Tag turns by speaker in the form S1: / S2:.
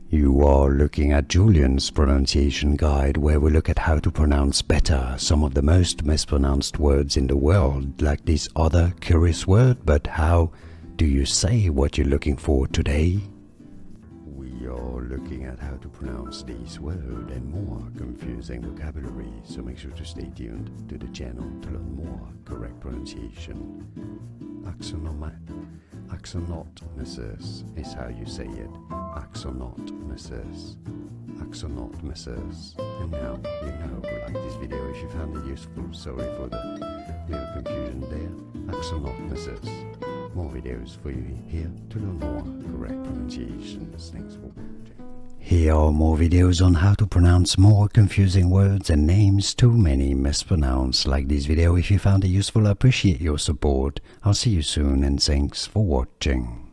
S1: You are looking at Julian's pronunciation guide, where we look at how to pronounce better some of the most mispronounced words in the world, like this other curious word. But how do you say what you're looking for today? We are looking at how to pronounce this word and more confusing vocabulary, so make sure to stay tuned to the channel to learn more correct pronunciation. Axonotmesis is how you say it. Axonotmesis. Axonotmesis. And now you know. Like this video if you found it useful. Sorry for the little confusion there. Axonotmesis. More videos for you here to learn more correct pronunciations. Thanks for watching. Here are more videos on how to pronounce more confusing words and names too many mispronounced. Like this video if you found it useful. I appreciate your support. I'll see you soon and thanks for watching.